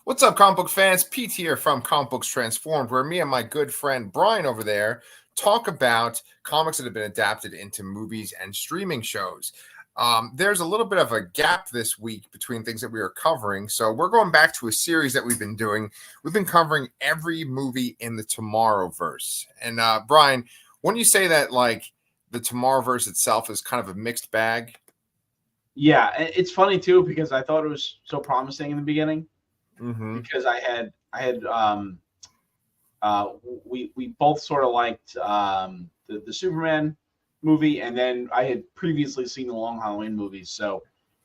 What's up, comic book fans? Pete here from Comic Books Transformed, where me and my good friend Brian over there talk about comics that have been adapted into movies and streaming shows. There's a little bit of a gap this week between things that we are covering, so we're going back to a series that we've been doing. We've been covering every movie in the Tomorrowverse. And Brian, when you say that, like, the Tomorrowverse itself is kind of a mixed bag. Yeah, it's funny too because I thought it was so promising in the beginning. Mm-hmm. Because we both sort of liked the Superman movie, and then I had previously seen the Long Halloween movies, so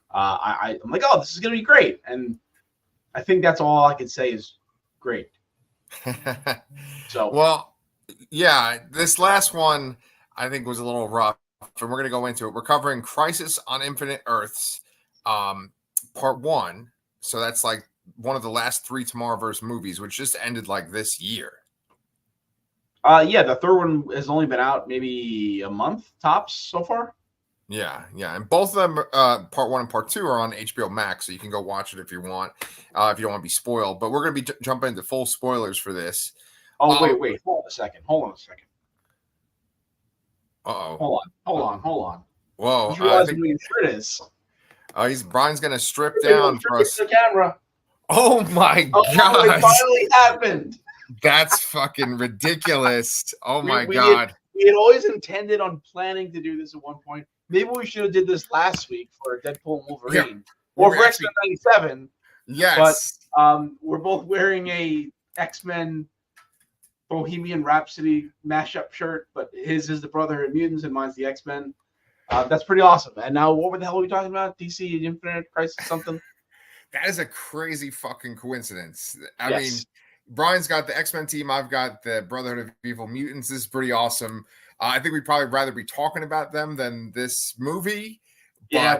I'm like, oh, this is gonna be great, and I think that's all I could say is great. So Well, yeah, this last one I think was a little rough, and we're going to go into it. We're covering Crisis on Infinite Earths, part one. So that's like one of the last three Tomorrowverse movies, which just ended like this year. yeah, the third one has only been out maybe a month tops so far. Yeah, and both of them, part one and part two, are on HBO Max, so you can go watch it if you want, if you don't want to be spoiled. But we're going to be jumping into full spoilers for this. Oh, wait, hold on a second. Uh-oh. Hold on. Whoa. Just realizing what your shirt is. Brian's going to strip down for us. The camera. Oh, my God. It finally happened. That's fucking ridiculous. Oh, my God. We had always intended on planning to do this at one point. Maybe we should have did this last week for Deadpool and Wolverine. Yeah. Or for X-Men 97. Yes. But we're both wearing a X-Men Bohemian Rhapsody mashup shirt, but his is the Brotherhood of Mutants and mine's the X-Men. That's pretty awesome. And now, what the hell are we talking about? DC Infinite Crisis something? That is a crazy fucking coincidence. I mean, Brian's got the X-Men team. I've got the Brotherhood of Evil Mutants. This is pretty awesome. I think we'd probably rather be talking about them than this movie. Yeah,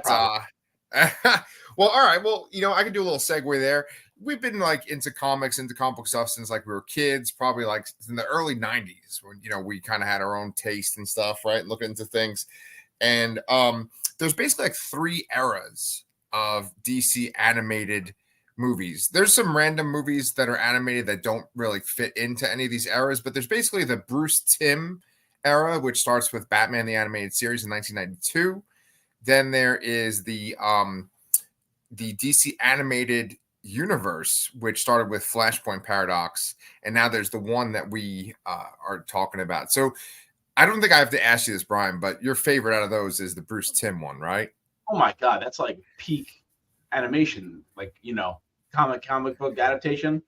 well, all right. Well, I could do a little segue there. We've been like into comics, into comic book stuff since like we were kids, probably like in the early 90s when, we kind of had our own taste and stuff, right? Looking into things. And there's basically like three eras of DC animated movies. There's some random movies that are animated that don't really fit into any of these eras, but there's basically the Bruce Timm era, which starts with Batman the Animated Series in 1992. Then there is the DC animated universe, which started with Flashpoint Paradox, and now there's the one that we are talking about. So I don't think I have to ask you this, Brian, but your favorite out of those is the Bruce Timm one, right? Oh my God, that's like peak animation, like comic book adaptation.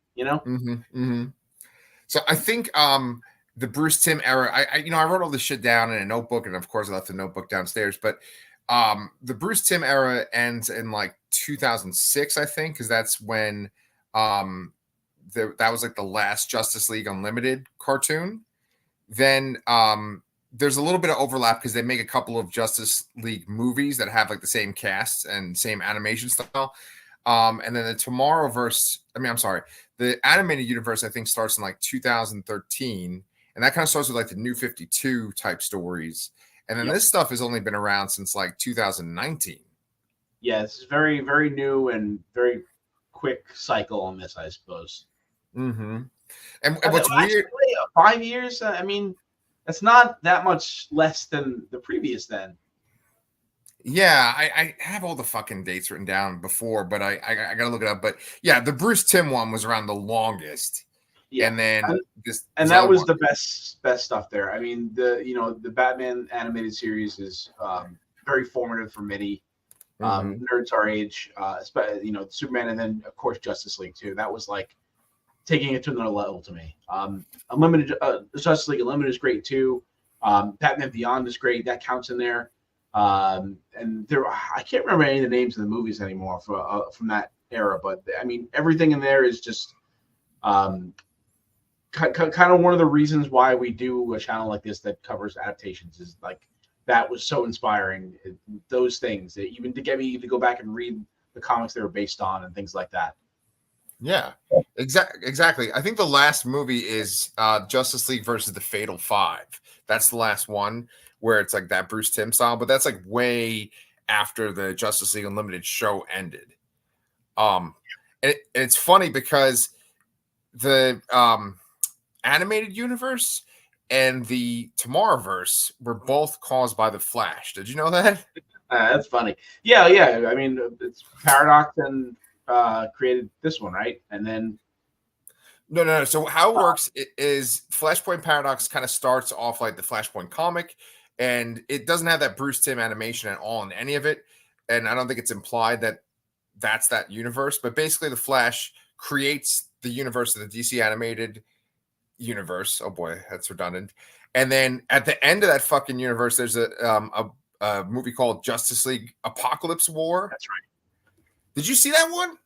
So I think the Bruce Timm era. I wrote all this shit down in a notebook, and of course I left the notebook downstairs. But the Bruce Timm era ends in like 2006, I think, because that's when that was like the last Justice League Unlimited cartoon. Then there's a little bit of overlap because they make a couple of Justice League movies that have like the same cast and same animation style. And then the Tomorrowverse, the animated universe, I think, starts in like 2013. And that kind of starts with like the New 52 type stories. And then this stuff has only been around since like 2019. Yeah, this is very, very new and very quick cycle on this, I suppose. Mm-hmm. And what's weird, 5 years. I mean, that's not that much less than the previous then. Yeah, I have all the fucking dates written down before, but I gotta look it up. But yeah, the Bruce Timm one was around the longest. Yeah, and then that was the best stuff there. I mean, the Batman animated series is very formative for many nerds our age, Superman, and then of course Justice League too. That was like taking it to another level to me. Unlimited Justice League Unlimited is great too. Batman Beyond is great. That counts in there. And there, I can't remember any of the names of the movies anymore from that era, but I mean, everything in there is just kind of one of the reasons why we do a channel like this that covers adaptations is like that was so inspiring. Those things that even to get me to go back and read the comics they were based on and things like that. Yeah, exactly. I think the last movie is Justice League versus the Fatal Five. That's the last one where it's like that Bruce Timm style, but that's like way after the Justice League Unlimited show ended. It's funny because the animated universe and the Tomorrowverse were both caused by the Flash. Did you know that? That's funny. Yeah, yeah. I mean, it's Paradox and created this one, right? And then No. So how it works is Flashpoint Paradox kind of starts off like the Flashpoint comic, and it doesn't have that Bruce Timm animation at all in any of it. And I don't think it's implied that that's that universe. But basically, the Flash creates the universe of the DC animated universe. Oh boy, that's redundant. And then at the end of that fucking universe, there's a movie called Justice League Apocalypse War. that's right. Did you see that one?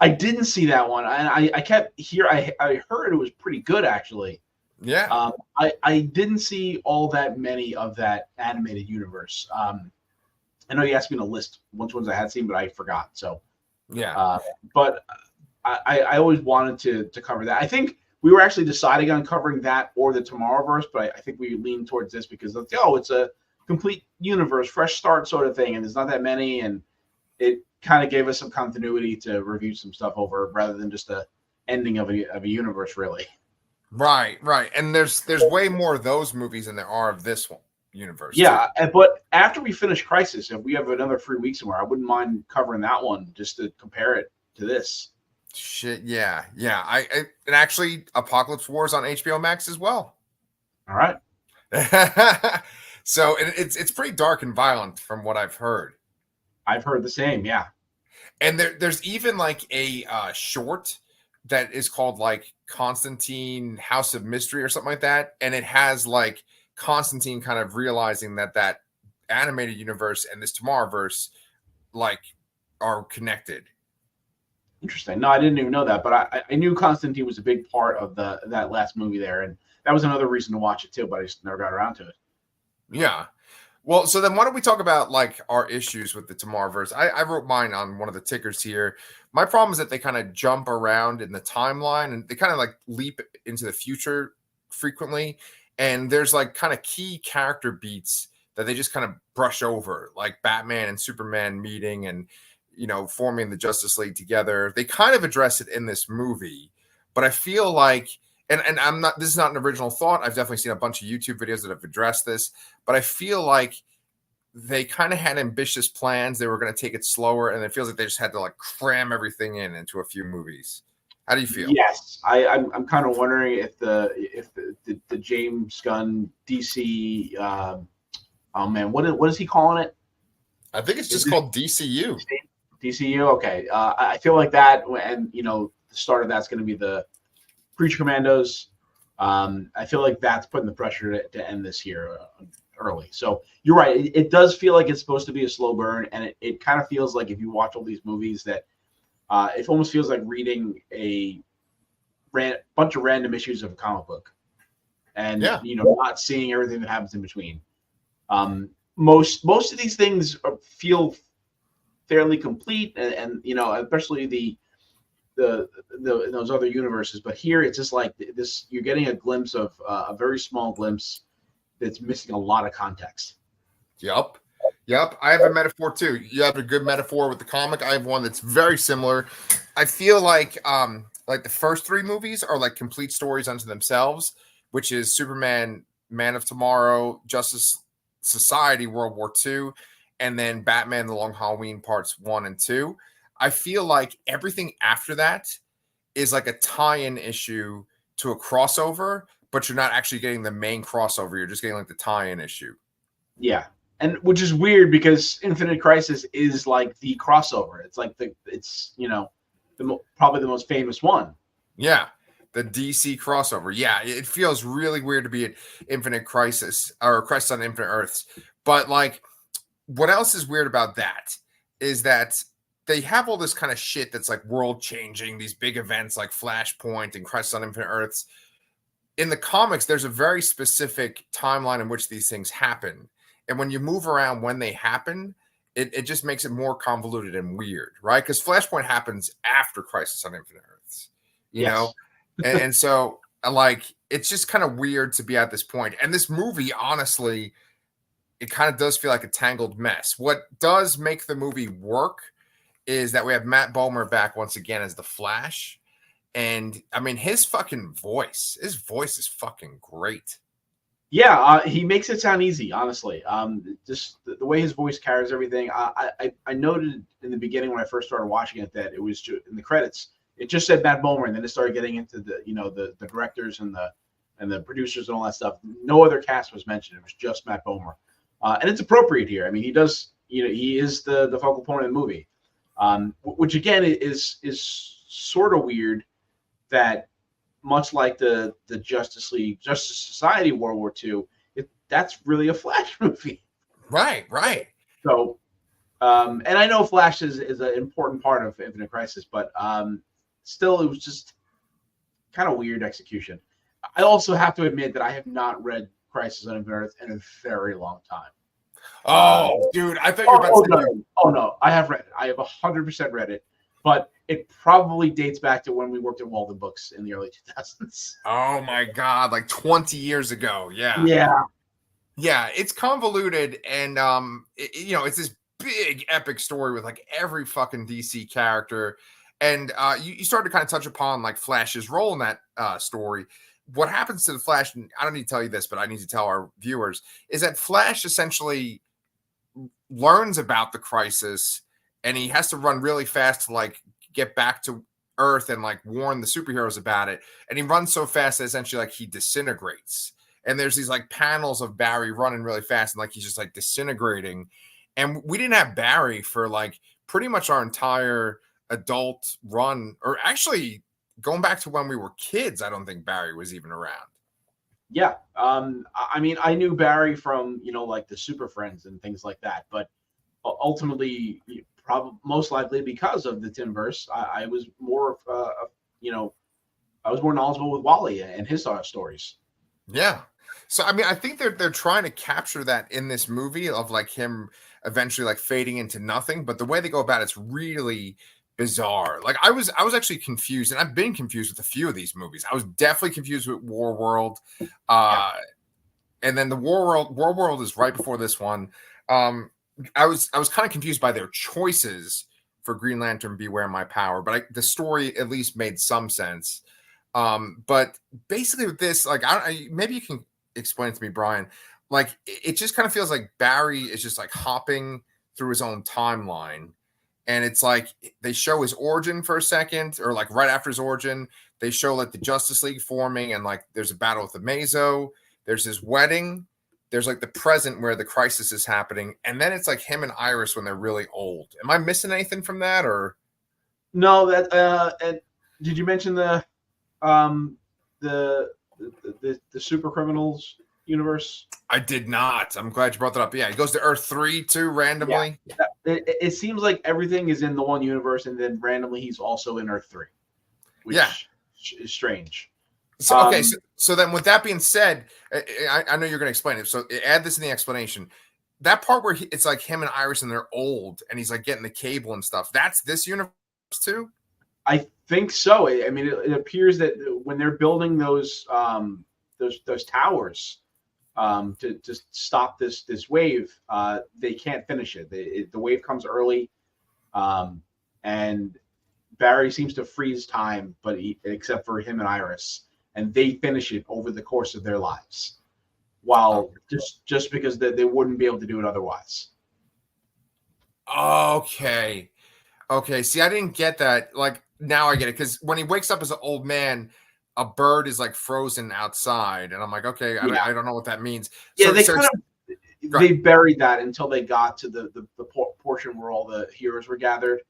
I didn't see that one, and I kept here. I heard it was pretty good actually. Yeah. I didn't see all that many of that animated universe. I know you asked me to list which ones I had seen, but I forgot. So yeah. But I always wanted to cover that. I think we were actually deciding on covering that or the Tomorrowverse, but I think we leaned towards this because it's a complete universe, fresh start sort of thing, and there's not that many, and it kind of gave us some continuity to review some stuff over rather than just a ending of a universe, really. Right. And there's way more of those movies than there are of this one universe. Yeah, but after we finish Crisis, if we have another 3 weeks somewhere, I wouldn't mind covering that one just to compare it to this. Shit, yeah. And actually, Apocalypse War is on HBO Max as well. All right. So it's pretty dark and violent from what I've heard. I've heard the same, yeah. And there's even like a short that is called like Constantine House of Mystery or something like that, and it has like Constantine kind of realizing that animated universe and this Tomorrowverse like are connected. Interesting. No, I didn't even know that, but I knew Constantine was a big part of that last movie there, and that was another reason to watch it too, but I just never got around to it. Yeah. Well, so then why don't we talk about like our issues with the Tomorrowverse? I wrote mine on one of the tickers here. My problem is that they kind of jump around in the timeline and they kind of like leap into the future frequently. And there's like kind of key character beats that they just kind of brush over, like Batman and Superman meeting and, forming the Justice League together. They kind of address it in this movie, but I feel like, and I'm not, this is not an original thought. I've definitely seen a bunch of YouTube videos that have addressed this, but I feel like they kind of had ambitious plans. They were going to take it slower, and it feels like they just had to like cram everything into a few movies. How do you feel? Yes, I'm kind of wondering if the James Gunn DC oh man, what is he calling it? I think it's just called DCU. DCU. Okay, I feel like that, and the start of that's going to be the Creature Commandos. I feel like that's putting the pressure to end this year early. So you're right. It does feel like it's supposed to be a slow burn, and it kind of feels like if you watch all these movies that it almost feels like reading a bunch of random issues of a comic book, and not seeing everything that happens in between. Most of these things feel fairly complete, and especially the those other universes. But here it's just like this: you're getting a glimpse of a very small glimpse that's missing a lot of context. Yep. I have a metaphor too. You have a good metaphor with the comic. I have one that's very similar. I feel like the first 3 movies are like complete stories unto themselves, which is Superman, Man of Tomorrow, Justice Society, World War II, and then Batman: The Long Halloween parts 1 and 2. I feel like everything after that is like a tie-in issue to a crossover, but you're not actually getting the main crossover. You're just getting like the tie-in issue. Yeah. And which is weird because Infinite Crisis is like the crossover. It's like probably the most famous one. Yeah. The DC crossover. Yeah. It feels really weird to be at Infinite Crisis or Crisis on Infinite Earths. But like, what else is weird about that is that they have all this kind of shit that's like world changing, these big events like Flashpoint and Crisis on Infinite Earths. In the comics, there's a very specific timeline in which these things happen. And when you move around when they happen, it just makes it more convoluted and weird, right? Because Flashpoint happens after Crisis on Infinite Earths, you know? And so, like, it's just kind of weird to be at this point. And this movie, honestly, it kind of does feel like a tangled mess. What does make the movie work is that we have Matt Bomer back once again as the Flash. And I mean, his voice is fucking great. Yeah, he makes it sound easy, honestly. Just the way his voice carries everything. I noted in the beginning when I first started watching it that it was in the credits. It just said Matt Bomer, and then it started getting into the directors and the producers and all that stuff. No other cast was mentioned. It was just Matt Bomer, and it's appropriate here. I mean, he is the focal point of the movie, which again is sort of weird that, much like the Justice Society World War II, that's really a Flash movie. Right. So, and I know Flash is an important part of Infinite Crisis, but still, it was just kind of weird execution. I also have to admit that I have not read Crisis on Infinite Earth in a very long time. Oh, dude, I thought you were about to say. Oh no, I have read it. I have 100% read it, but it probably dates back to when we worked at Walden Books in the early 2000s. Oh my God, like 20 years ago. Yeah. Yeah, it's convoluted, and it's this big epic story with like every fucking DC character. And you started to kind of touch upon like Flash's role in that story. What happens to the Flash, and I don't need to tell you this, but I need to tell our viewers, is that Flash essentially learns about the crisis, and he has to run really fast to like get back to Earth and like warn the superheroes about it. And he runs so fast that essentially like he disintegrates. And there's these like panels of Barry running really fast and like he's just like disintegrating. And we didn't have Barry for like pretty much our entire adult run, or actually going back to when we were kids. I don't think Barry was even around. Yeah. I mean, I knew Barry from, like the Super Friends and things like that, but ultimately, probably most likely because of the Timverse, I was more I was more knowledgeable with Wally and his stories. Yeah. So I mean, I think they're trying to capture that in this movie of like him eventually like fading into nothing, but the way they go about it's really bizarre. Like I was actually confused, and I've been confused with a few of these movies. I was definitely confused with War World. And then the War World is right before this one. I was kind of confused by their choices for Green Lantern Beware My Power, but the story at least made some sense. But basically with this, like maybe you can explain it to me, Brian. Like it just kind of feels like Barry is just like hopping through his own timeline. And it's like they show his origin for a second, or like right after his origin, they show like the Justice League forming, and like there's a battle with the Mazo, there's his wedding, there's like the present where the crisis is happening, and then it's like him and Iris when they're really old. Am I missing anything from that, or no? That and did you mention the super criminals universe? I did not. I'm glad you brought that up. Yeah, he goes to Earth 3 too randomly. Yeah. It seems like everything is in the one universe, and then randomly he's also in Earth 3, which is strange. So, okay, so then with that being said, I know you're going to explain it. So add this in the explanation. That part where it's like him and Iris and they're old, and he's like getting the cable and stuff. That's this universe too? I think so. I mean, it appears that when they're building those towers to stop this wave, they can't finish it. The wave comes early, and Barry seems to freeze time, but except for him and Iris, and they finish it over the course of their lives, while just because they wouldn't be able to do it otherwise. Okay. See, I didn't get that. Like now I get it, because when he wakes up as an old man, a bird is like frozen outside, and I'm like, okay, I don't know what that means. Yeah, they buried that until they got to the portion where all the heroes were gathered,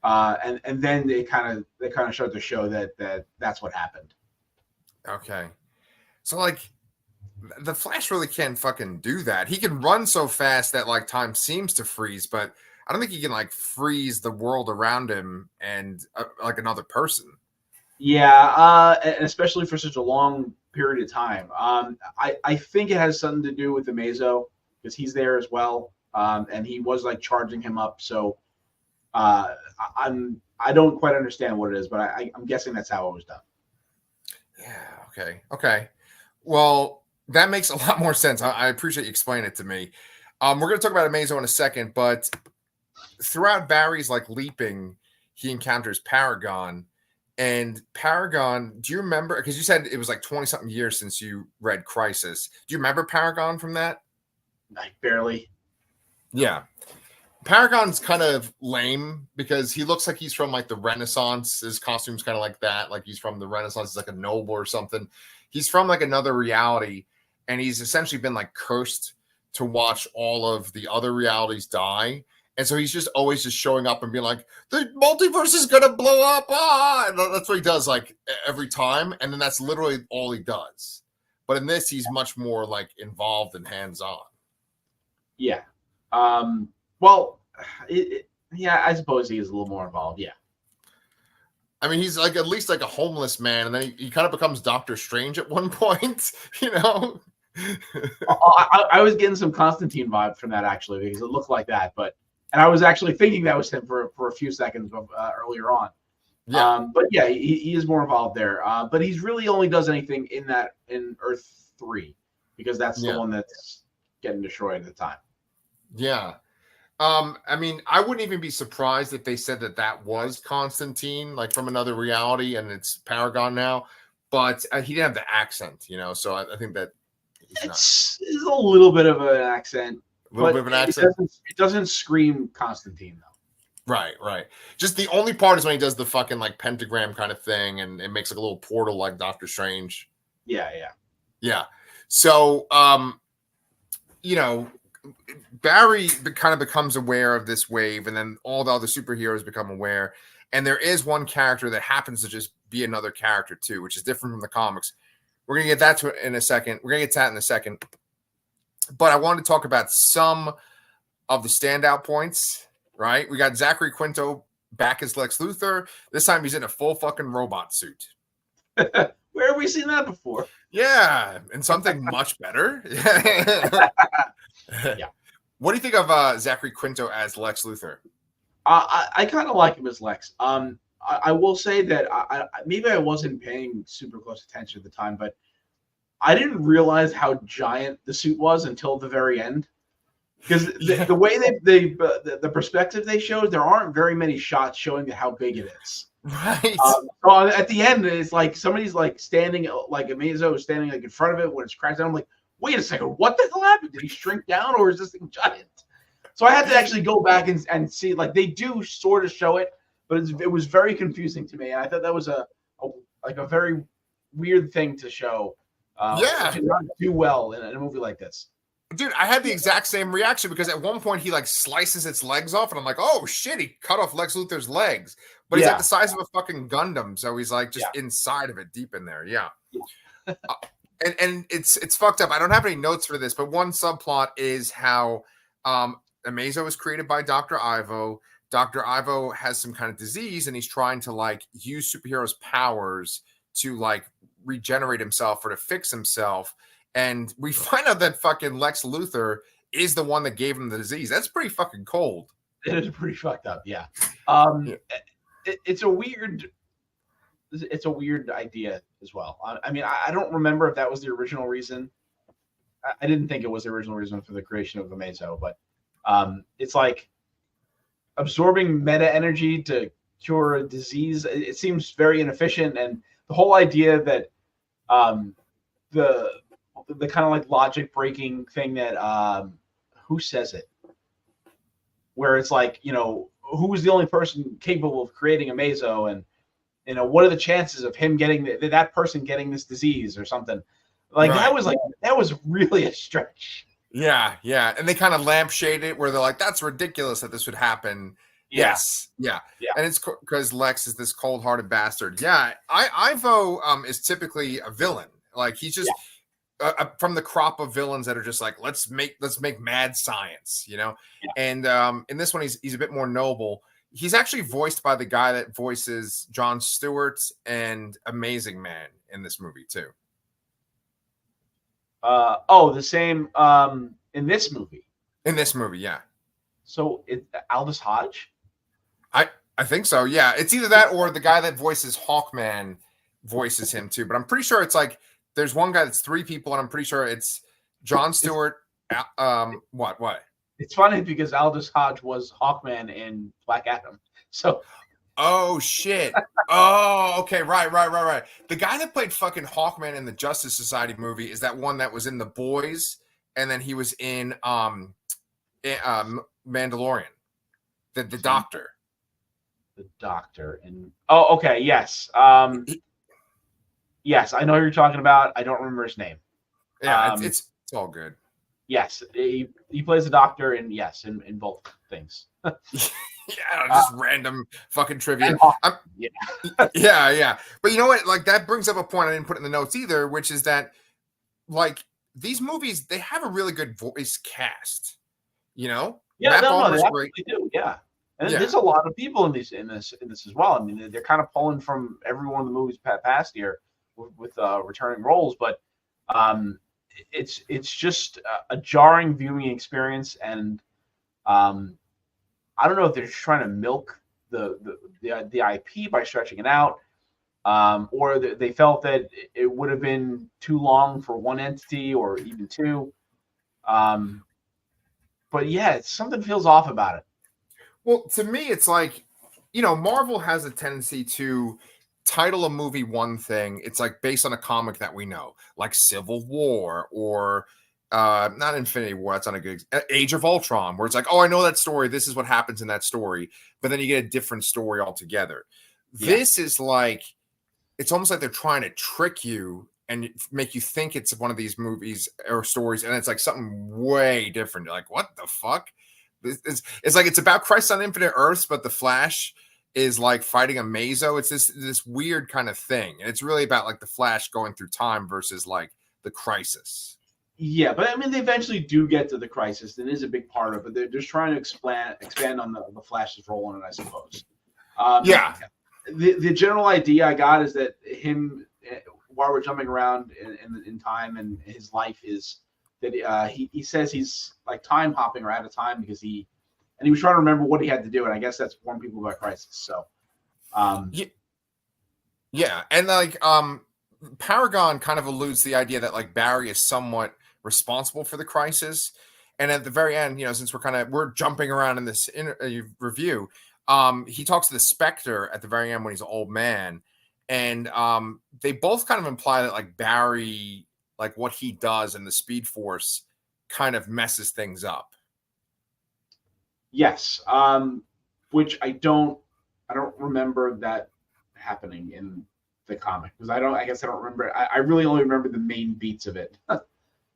and then they kind of started to show that that's what happened. Okay, so like the Flash really can't fucking do that. He can run so fast that like time seems to freeze, but I don't think he can like freeze the world around him and like another person. Yeah, and especially for such a long period of time. I think it has something to do with the Mazo, because he's there as well, and he was like charging him up. So I don't quite understand what it is, but I'm guessing that's how it was done. Yeah. Okay. Well, that makes a lot more sense. I appreciate you explaining it to me. We're going to talk about Amazo in a second, but throughout Barry's like leaping, he encounters Paragon. And Paragon, do you remember? Because you said it was like 20 something years since you read Crisis. Do you remember Paragon from that? Like barely. Yeah. Paragon's kind of lame because he looks like he's from like the Renaissance. His costume's kind of like that. Like he's from the Renaissance. He's like a noble or something. He's from like another reality. And he's essentially been like cursed to watch all of the other realities die. And so he's just always just showing up and being like, the multiverse is going to blow up. Ah! And that's what he does like every time. And then that's literally all he does. But in this, he's much more like involved and hands-on. Yeah. Well, yeah, I suppose he is a little more involved. Yeah. I mean, he's like at least like a homeless man, and then he kind of becomes Doctor Strange at one point, you know? I was getting some Constantine vibe from that actually, because it looked like that. And I was actually thinking that was him for a few seconds earlier on. Yeah. But yeah, he is more involved there. But he's really only does anything in Earth 3, because that's the one that's getting destroyed at the time. Yeah. I mean, I wouldn't even be surprised if they said that was Constantine, like from another reality, and it's Paragon now. But he didn't have the accent, you know. So I think that it's a little bit of an accent. A little bit of an accent. It doesn't scream Constantine though. Right. Just the only part is when he does the fucking like pentagram kind of thing, and it makes like a little portal like Doctor Strange. Yeah. So, you know, Barry kind of becomes aware of this wave, and then all the other superheroes become aware. And there is one character that happens to just be another character too, which is different from the comics. We're gonna get that to in a second. We're gonna get to that in a second. But I wanted to talk about some of the standout points. Right, we got Zachary Quinto back as Lex Luthor. This time he's in a full fucking robot suit. Where have we seen that before? Yeah, and something much better. Yeah. What do you think of Zachary Quinto as Lex Luthor? I kind of like him as Lex. I will say that maybe I wasn't paying super close attention at the time, but I didn't realize how giant the suit was until the very end. Because the way the perspective they showed, there aren't very many shots showing how big it is. Right. So at the end, it's like somebody's like standing, like Amazo is standing like in front of it when it's crashed down. I'm like, wait a second, what the hell happened? Did he shrink down, or is this thing giant? So I had to actually go back and see. Like they do sort of show it, but it was very confusing to me. And I thought that was a very weird thing to show. To not do well in a movie like this. Dude, I had the exact same reaction because at one point he like slices its legs off, and I'm like, oh shit, he cut off Lex Luthor's legs. But he's like the size of a fucking Gundam, so he's like just inside of it, deep in there. Yeah. And it's fucked up. I don't have any notes for this, but one subplot is how Amazo was created by Dr. Ivo. Dr. Ivo has some kind of disease, and he's trying to like use superheroes' powers to like regenerate himself or to fix himself. And we find out that fucking Lex Luthor is the one that gave him the disease. That's pretty fucking cold. It is pretty fucked up, yeah. It's a weird idea as well. I mean, I don't remember if that was the original reason. I didn't think it was the original reason for the creation of Amazo, but it's like absorbing meta energy to cure a disease. It seems very inefficient, and the whole idea that the kind of like logic breaking thing that who says it, where it's like, you know, who's the only person capable of creating Amazo, and you know, what are the chances of him getting that person getting this disease or something like that was really a stretch. Yeah, and they kind of lampshade it where they're like, that's ridiculous that this would happen. Yes. And it's because Lex is this cold-hearted bastard. Yeah, Ivo is typically a villain. Like he's just from the crop of villains that are just like, let's make mad science, you know. And in this one, he's a bit more noble. He's actually voiced by the guy that voices Jon Stewart and Amazing Man in this movie too. The same in this movie. In this movie, yeah. So Aldous Hodge? I think so. Yeah, it's either that or the guy that voices Hawkman voices him too. But I'm pretty sure it's like there's one guy that's three people, and I'm pretty sure it's Jon Stewart. What? It's funny because Aldous Hodge was Hawkman in Black Adam. So. Oh shit. Oh, okay. Right. The guy that played fucking Hawkman in the Justice Society movie is that one that was in The Boys, and then he was in Mandalorian. The doctor. The doctor and okay, yes. Yes, I know who you're talking about. I don't remember his name. Yeah, it's all good. Yes, he plays the doctor, and yes, in both things. Yeah, just random fucking trivia. Yeah. But you know what? Like, that brings up a point I didn't put in the notes either, which is that, like, these movies, they have a really good voice cast. You know? Yeah, they absolutely do. Yeah. And there's a lot of people in this as well. I mean, they're kind of pulling from every one of the movies past here with returning roles, but it's just a jarring viewing experience, and I don't know if they're just trying to milk the IP by stretching it out, or they felt that it would have been too long for one entity or even two. But yeah, something feels off about it. Well, to me, it's like, you know, Marvel has a tendency to title a movie one thing. It's like based on a comic that we know, like Civil War or not Infinity War. That's not a good Age of Ultron, where it's like, oh, I know that story. This is what happens in that story. But then you get a different story altogether. Yeah. This is like, it's almost like they're trying to trick you and make you think it's one of these movies or stories. And it's like something way different. You're like, what the fuck? It's like it's about Crisis on Infinite Earths, but the Flash is like fighting a Mazo. It's this weird kind of thing, and it's really about like the Flash going through time versus like the Crisis. Yeah, but I mean, they eventually do get to the Crisis. That is a big part of it. They're just trying to expand on the Flash's role in it, I suppose. Yeah. The general idea I got is that him, while we're jumping around in time, and his life is that he says he's like time hopping or out of time because he was trying to remember what he had to do, and I guess that's warn people about Crisis. So, yeah, and like Paragon kind of alludes to the idea that like Barry is somewhat responsible for the Crisis, and at the very end, you know, since we're jumping around in this review, he talks to the Spectre at the very end when he's an old man, and they both kind of imply that like Barry, like what he does in the Speed Force kind of messes things up. Yes. Which I don't remember that happening in the comic because I guess I don't remember. I really only remember the main beats of it.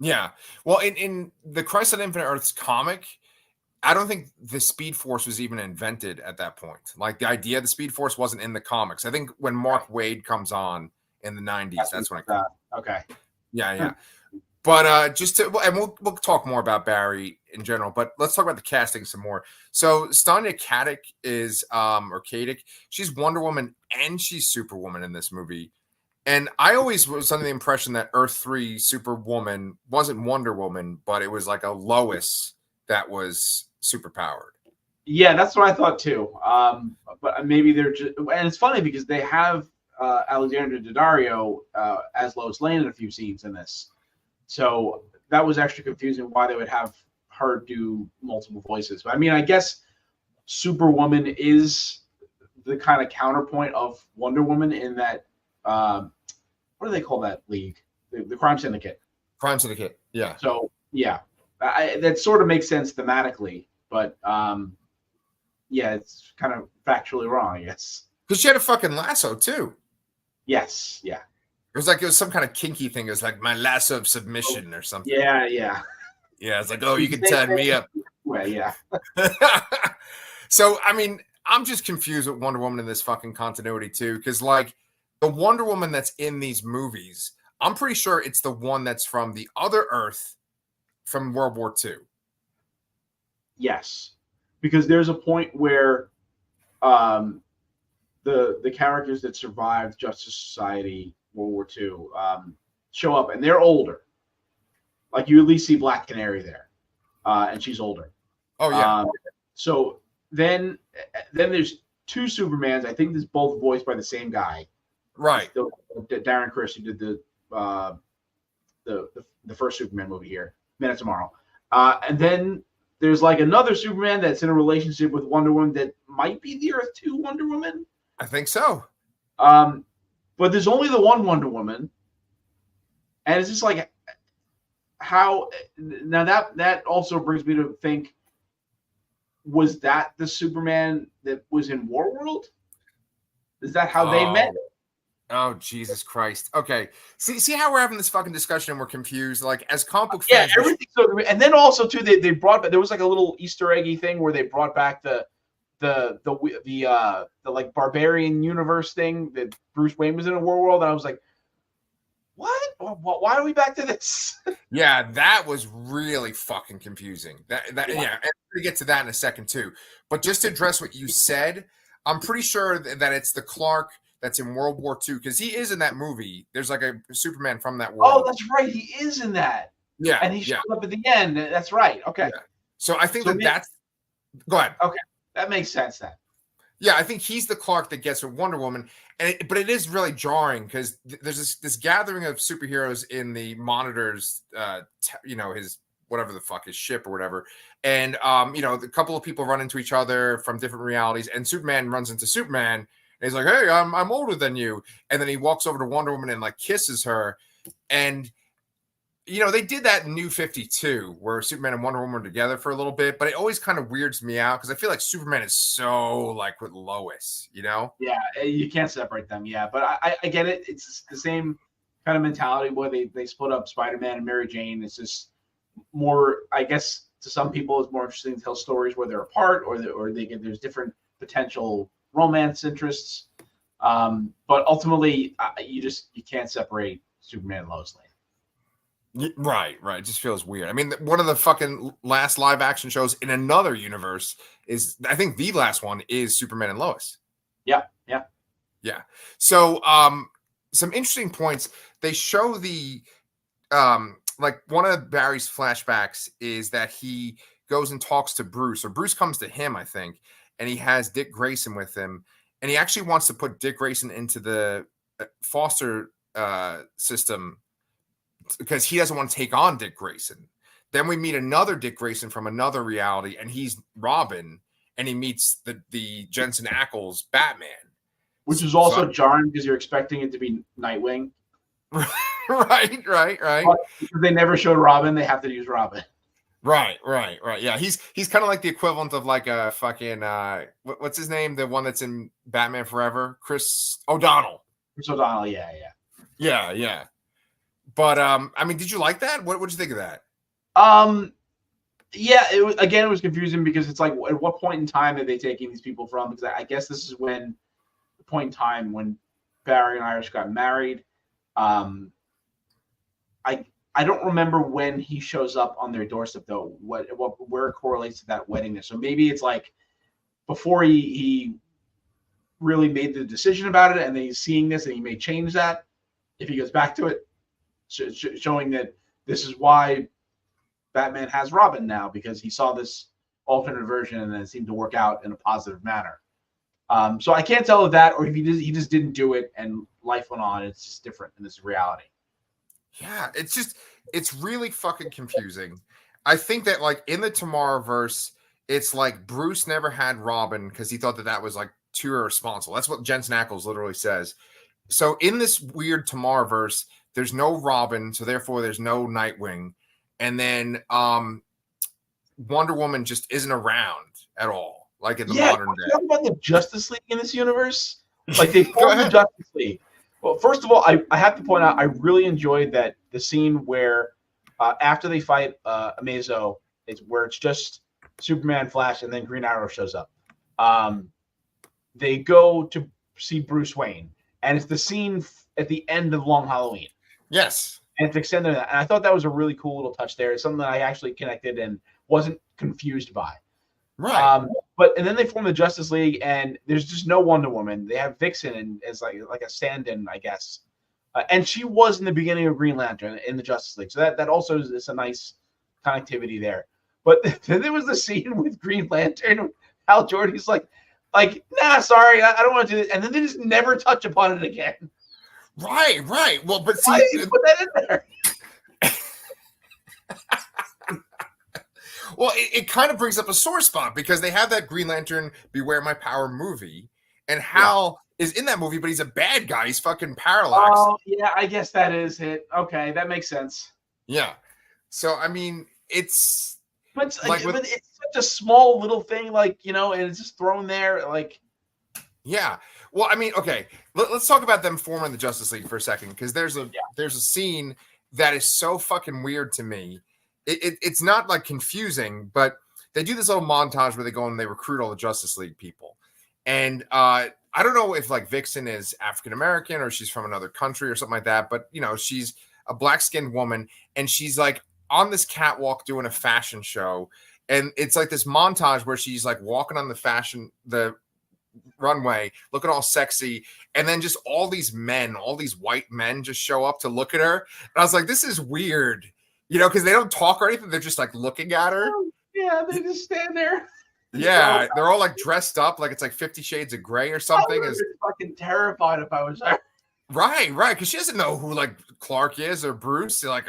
Yeah. Well, in the Crisis on Infinite Earths comic, I don't think the Speed Force was even invented at that point. Like the idea of the Speed Force wasn't in the comics. I think when Mark Waid comes on in the 90s, that's when it comes. Okay. Yeah. But and we'll talk more about Barry in general, but let's talk about the casting some more. So Stanya Katic is or Katic, she's Wonder Woman and she's Superwoman in this movie. And I always was under the impression that Earth 3 Superwoman wasn't Wonder Woman, but it was like a Lois that was superpowered. Yeah, that's what I thought too. But maybe they're just, and it's funny because they have Alexandra Daddario as Lois Lane in a few scenes in this. So that was actually confusing why they would have her do multiple voices. But I mean, I guess Superwoman is the kind of counterpoint of Wonder Woman in that, what do they call that league? The Crime Syndicate. Crime Syndicate, yeah. So, yeah, that sort of makes sense thematically. But, yeah, it's kind of factually wrong, I guess. Because she had a fucking lasso, too. Yes, yeah. It was some kind of kinky thing. It was like my lasso of submission or something. Yeah. Yeah, it's like, oh, you can tie me up. Well, yeah. So, I mean, I'm just confused with Wonder Woman in this fucking continuity, too. Because, like, the Wonder Woman that's in these movies, I'm pretty sure it's the one that's from the other Earth from World War II. Yes. Because there's a point where the characters that survived Justice Society World War II show up, and they're older. Like you at least see Black Canary there, and she's older. Oh yeah. So then there's two Supermans. I think this both voiced by the same guy. Right. Darren Criss, who did the first Superman movie here, Man of Tomorrow, and then there's like another Superman that's in a relationship with Wonder Woman that might be the Earth 2 Wonder Woman. I think so. But there's only the one Wonder Woman, and it's just like how now that also brings me to think, was that the Superman that was in Warworld? Is that how they met? Oh, Jesus Christ. Okay. See how we're having this fucking discussion and we're confused? Like, as comic book Yeah, fans. everything. So, and then also, too, they brought back, there was like a little Easter eggy thing where they brought back the like barbarian universe thing that Bruce Wayne was in a Warworld. And I was like, what? Why are we back to this? Yeah, that was really fucking confusing. Yeah, and we're gonna get to that in a second too. But just to address what you said, I'm pretty sure that it's the Clark that's in World War II, because he is in that movie. There's like a Superman from that world. Oh, that's right. He is in that. Yeah. And he shows up at the end. That's right. Okay. Yeah. So I think that's go ahead. Okay. That makes sense then. Yeah, I think he's the Clark that gets with Wonder Woman, but it is really jarring because there's this gathering of superheroes in the Monitor's, his whatever the fuck, his ship or whatever, and a couple of people run into each other from different realities, and Superman runs into Superman, and he's like, "Hey, I'm older than you," and then he walks over to Wonder Woman and like kisses her, and they did that in New 52 where Superman and Wonder Woman were together for a little bit, but it always kind of weirds me out because I feel like Superman is so like with Lois, Yeah, you can't separate them. Yeah, but I get it. It's the same kind of mentality where they split up Spider-Man and Mary Jane. It's just more, I guess, to some people, it's more interesting to tell stories where they're apart or there's different potential romance interests. But ultimately, you can't separate Superman and Lois Lane. Right. It just feels weird. I mean, one of the fucking last live action shows in another universe is, I think the last one is Superman and Lois. Yeah. So, some interesting points. They show the, like one of Barry's flashbacks is that he goes and talks to Bruce, or Bruce comes to him, I think, and he has Dick Grayson with him, and he actually wants to put Dick Grayson into the foster system because he doesn't want to take on Dick Grayson. Then we meet another Dick Grayson from another reality, and he's Robin, and he meets the Jensen Ackles Batman. Which is also jarring because you're expecting it to be Nightwing. Right. But because they never showed Robin, they have to use Robin. Right. Yeah, he's kind of like the equivalent of like a fucking what's his name? The one that's in Batman Forever, Chris O'Donnell. Yeah. But I mean, did you like that? What did you think of that? Yeah, it was confusing because it's like, at what point in time are they taking these people from? Because I guess this is when the point in time when Barry and Iris got married. I don't remember when he shows up on their doorstep though. Where it correlates to that wedding there. So maybe it's like before he really made the decision about it, and then he's seeing this and he may change that if he goes back to it. Showing that this is why Batman has Robin now, because he saw this alternate version and then it seemed to work out in a positive manner. So I can't tell if that or if he just didn't do it and life went on. It's just different in this reality. Yeah, it's really fucking confusing. I think that like in the Tomorrowverse, it's like Bruce never had Robin because he thought that was like too irresponsible. That's what Jensen Ackles literally says. So in this weird Tomorrowverse, there's no Robin, so therefore there's no Nightwing. And then Wonder Woman just isn't around at all, like in the modern day. Talk about the Justice League in this universe. Like they formed the Justice League. Well, first of all, I have to point out I really enjoyed that the scene where after they fight Amazo, it's just Superman, Flash, and then Green Arrow shows up. They go to see Bruce Wayne, and it's the scene at the end of Long Halloween. Yes. And it's extended that. And I thought that was a really cool little touch there. It's something that I actually connected and wasn't confused by. Right. And then they form the Justice League, and there's just no Wonder Woman. They have Vixen as like a stand-in, I guess. And she was in the beginning of Green Lantern in the Justice League. So that also is a nice connectivity there. But then there was the scene with Green Lantern. Hal Jordan's like, nah, sorry, I don't want to do this. And then they just never touch upon it again. Right. Well, but see, why did you put that in there? Well, it kind of brings up a sore spot because they have that Green Lantern Beware My Power movie, and Yeah. Hal is in that movie, but he's a bad guy. He's fucking Parallax. Oh, yeah, I guess that is it. Okay, that makes sense. Yeah. So I mean, it's But like with it's such a small little thing, like, and it's just thrown there, like. yeah. Well, I mean, okay. Let's talk about them forming the Justice League for a second because Yeah. there's a scene that is so fucking weird to me. It's not like confusing, but they do this little montage where they go and they recruit all the Justice League people, and I don't know if like Vixen is African American or she's from another country or something like that, but she's a black skinned woman and she's like on this catwalk doing a fashion show, and it's like this montage where she's like walking on the runway looking all sexy, and then just all these white men just show up to look at her, and I was like, this is weird, because they don't talk or anything, they're just like looking at her. Yeah, they just stand there. Yeah, they're all like dressed up like it's like 50 Shades of Grey or something. I would have been fucking terrified if I was there. Right, because she doesn't know who like Clark is or Bruce. You're like,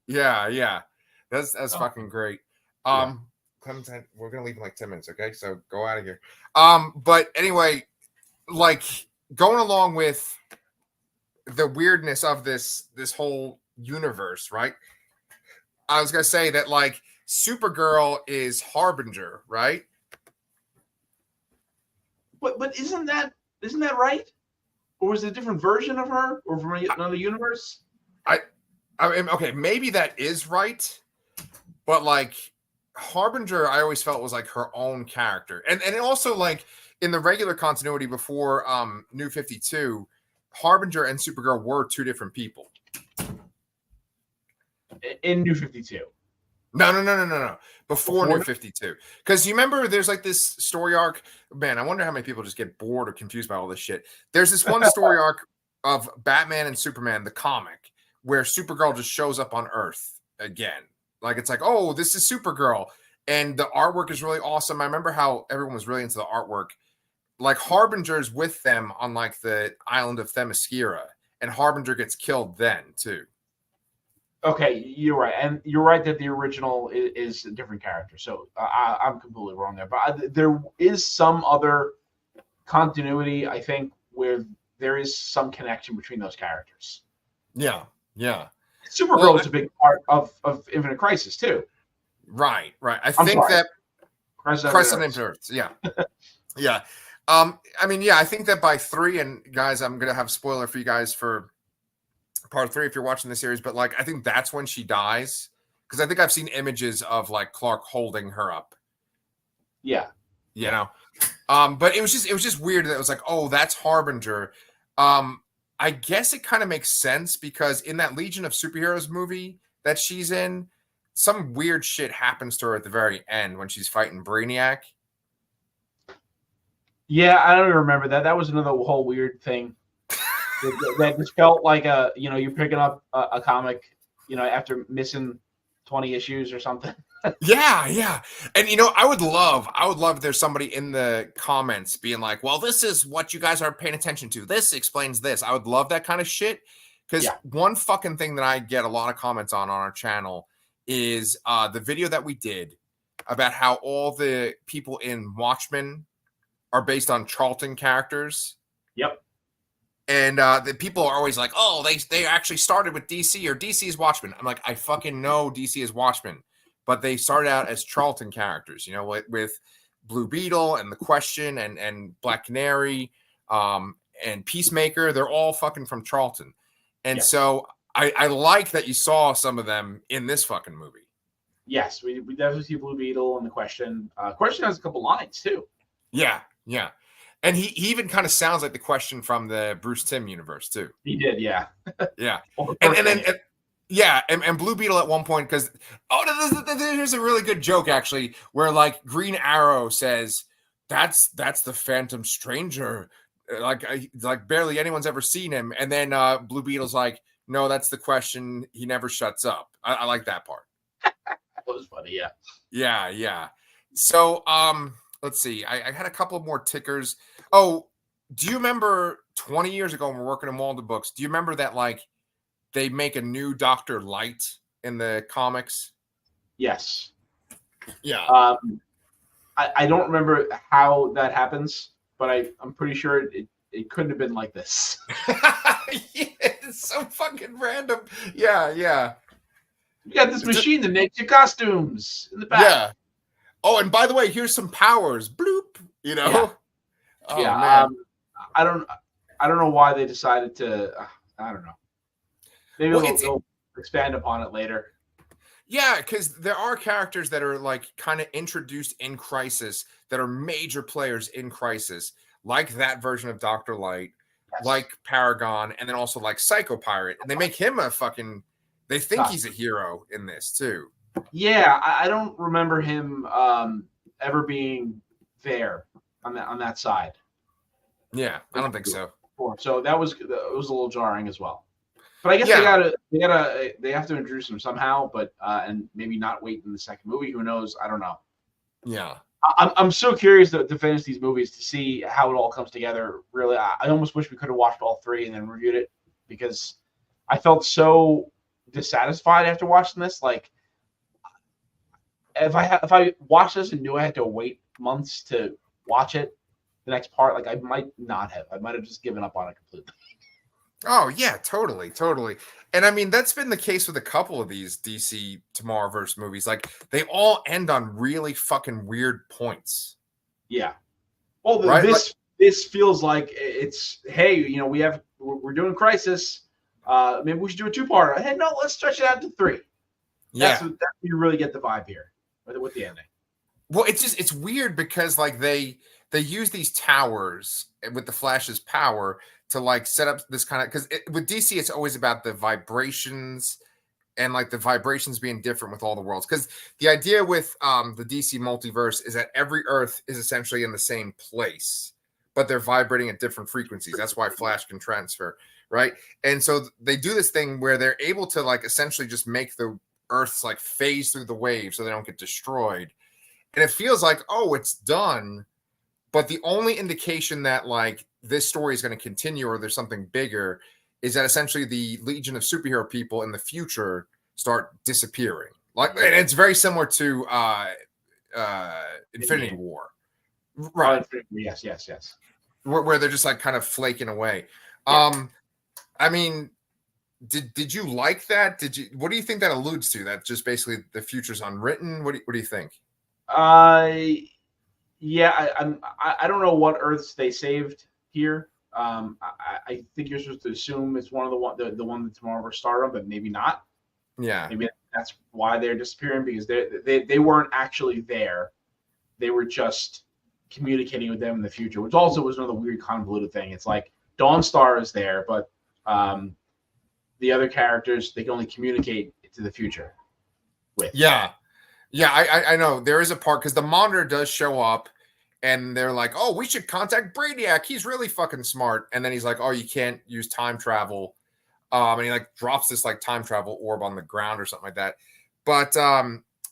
yeah, that's fucking great. Clementine, we're gonna leave in like 10 minutes, okay? So go out of here. But anyway, like going along with the weirdness of this whole universe, right? I was gonna say that like Supergirl is Harbinger, right? But isn't that right? Or was it a different version of her, or from another universe? I mean, okay, maybe that is right, but like Harbinger, I always felt was like her own character, and also like in the regular continuity before New 52, Harbinger and Supergirl were two different people. In New 52. No. Before New 52. Because you remember there's like this story arc. Man, I wonder how many people just get bored or confused by all this shit. There's this one story arc of Batman and Superman, the comic, where Supergirl just shows up on Earth again. Like it's like, oh, this is Supergirl. And the artwork is really awesome. I remember how everyone was really into the artwork. Like Harbinger's with them on like the island of Themyscira. And Harbinger gets killed then too. Okay, you're right, and you're right that the original is a different character. So I'm completely wrong there, but there is some other continuity, I think, where there is some connection between those characters. Yeah. Supergirl is a big part of Infinite Crisis too. Right. I think that Crisis on Infinite Earths. Yeah. Yeah. I mean, yeah, I think that by 3, and guys, I'm gonna have a spoiler for you guys for part 3 if you're watching the series, but like I think that's when she dies, because I think I've seen images of like Clark holding her up. Yeah. But it was just weird that it was like, oh, that's Harbinger. I guess it kind of makes sense because in that Legion of Superheroes movie that she's in, some weird shit happens to her at the very end when she's fighting Brainiac. Yeah, I don't even remember that. That was another whole weird thing. That just felt like you're picking up a comic, after missing 20 issues or something. Yeah. And I would love if there's somebody in the comments being like, well, this is what you guys aren't paying attention to. This explains this. I would love that kind of shit. Because one fucking thing that I get a lot of comments on our channel is the video that we did about how all the people in Watchmen are based on Charlton characters. Yep. And the people are always like, oh, they actually started with DC, or DC is Watchmen. I'm like, I fucking know DC is Watchmen, but they started out as Charlton characters, with Blue Beetle and The Question and Black Canary and Peacemaker. They're all fucking from Charlton. And so I like that you saw some of them in this fucking movie. Yes, we definitely see Blue Beetle and The Question. Question has a couple lines too. Yeah. And he even kind of sounds like the Question from the Bruce Timm universe too. He did, yeah. Yeah. And Blue Beetle at one point, because there's a really good joke actually where like Green Arrow says that's the Phantom Stranger, like barely anyone's ever seen him, and then Blue Beetle's like, no, that's the Question. He never shuts up. I like that part. That was funny, yeah. Yeah. So let's see. I had a couple more tickers. Oh, do you remember 20 years ago when we were working in Walden Books? Do you remember that like they make a new Dr. Light in the comics? Yes. Yeah. I don't remember how that happens, but I'm pretty sure it couldn't have been like this. Yeah, it's so fucking random. Yeah, yeah. You got this machine that makes your costumes in the back. Yeah. Oh, and by the way, here's some powers. Bloop. You know. Yeah. Oh Yeah. man. I don't know why they decided to. I don't know. Maybe Well, they'll expand upon it later. Yeah, because there are characters that are like kind of introduced in Crisis that are major players in Crisis, like that version of Dr. Light, Yes. like Paragon, and then also like Psycho Pirate. And they make him a fucking, they think he's a hero in this too. Yeah, I don't remember him ever being there on that side. Yeah, I don't think so. So it was a little jarring as well. But I guess they have to introduce him somehow, but and maybe not wait in the second movie. Who knows? I don't know. Yeah. I'm so curious to finish these movies to see how it all comes together. Really, I almost wish we could have watched all three and then reviewed it, because I felt so dissatisfied after watching this. Like, if I watched this and knew I had to wait months to watch it, the next part, like I might not have. I might have just given up on it completely. Oh yeah, totally, totally. And I mean, that's been the case with a couple of these DC Tomorrowverse movies. Like, they all end on really fucking weird points. Yeah. Well, right? This feels like it's, hey, you know, we're doing Crisis. Maybe we should do a two-parter. Hey, no, let's stretch it out to 3. Yeah. That's you really get the vibe here with the ending. Well, it's weird because like they use these towers with the Flash's power to like set up this kind of, because with DC it's always about the vibrations and like the vibrations being different with all the worlds. Because the idea with the DC multiverse is that every Earth is essentially in the same place, but they're vibrating at different frequencies. That's why Flash can transfer, right? And so they do this thing where they're able to like essentially just make the Earths like phase through the wave so they don't get destroyed. And it feels like, oh, it's done. But the only indication that like this story is going to continue or there's something bigger is that essentially the Legion of Superhero people in the future start disappearing. Like, and it's very similar to Infinity War. Right. Yes. Where they're just like kind of flaking away. Yeah. I mean, did you like that? What do you think that alludes to? That just basically the future's unwritten? What do you think? Yeah, I don't know what Earths they saved here. I think you're supposed to assume it's one of the one that Tomorrowverse started on, but maybe not. Yeah, maybe that's why they're disappearing, because they weren't actually there. They were just communicating with them in the future, which also was another weird convoluted thing. It's like Dawnstar is there, but the other characters they can only communicate to the future with. Yeah, I know there is a part because the Monitor does show up. And they're like, oh, we should contact Brainiac. He's really fucking smart. And then he's like, oh, you can't use time travel. And he like drops this like time travel orb on the ground or something like that. But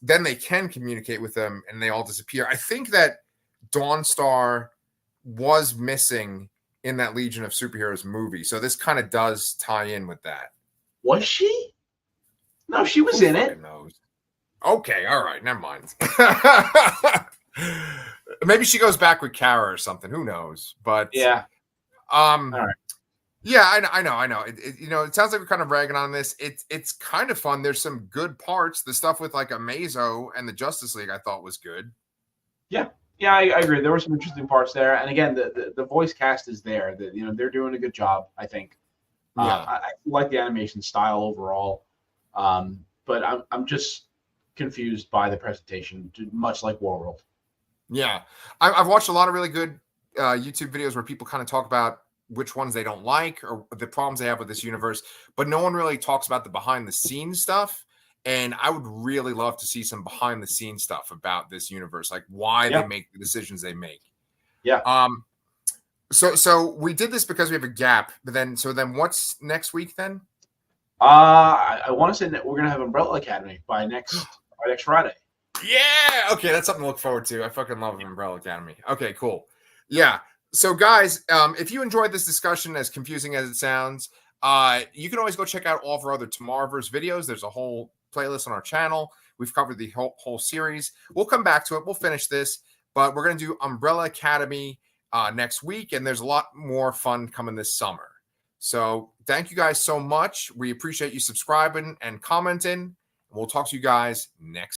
then they can communicate with them and they all disappear. I think that Dawnstar was missing in that Legion of Superheroes movie. So this kind of does tie in with that. Was she? No, she was in it. Knows? Okay, all right, never mind. Maybe she goes back with Kara or something. Who knows? But yeah. All right. Yeah, I know. It sounds like we're kind of ragging on this. It's kind of fun. There's some good parts. The stuff with like Amazo and the Justice League, I thought was good. Yeah, I agree. There were some interesting parts there. And again, the voice cast is there. They're doing a good job, I think. Yeah. I like the animation style overall. But I'm just confused by the presentation, much like Warworld. Yeah, I've watched a lot of really good YouTube videos where people kind of talk about which ones they don't like or the problems they have with this universe, but no one really talks about the behind the scenes stuff. And I would really love to see some behind the scenes stuff about this universe, like why they make the decisions they make. Yeah. So we did this because we have a gap, but then what's next week then? I want to say that we're gonna have Umbrella Academy by next Friday. Yeah. Okay. That's something to look forward to. I fucking love Umbrella Academy. Okay, cool. Yeah. So guys, if you enjoyed this discussion, as confusing as it sounds, you can always go check out all of our other Tomorrowverse videos. There's a whole playlist on our channel. We've covered the whole series. We'll come back to it. We'll finish this, but we're going to do Umbrella Academy next week, and there's a lot more fun coming this summer. So thank you guys so much. We appreciate you subscribing and commenting. We'll talk to you guys next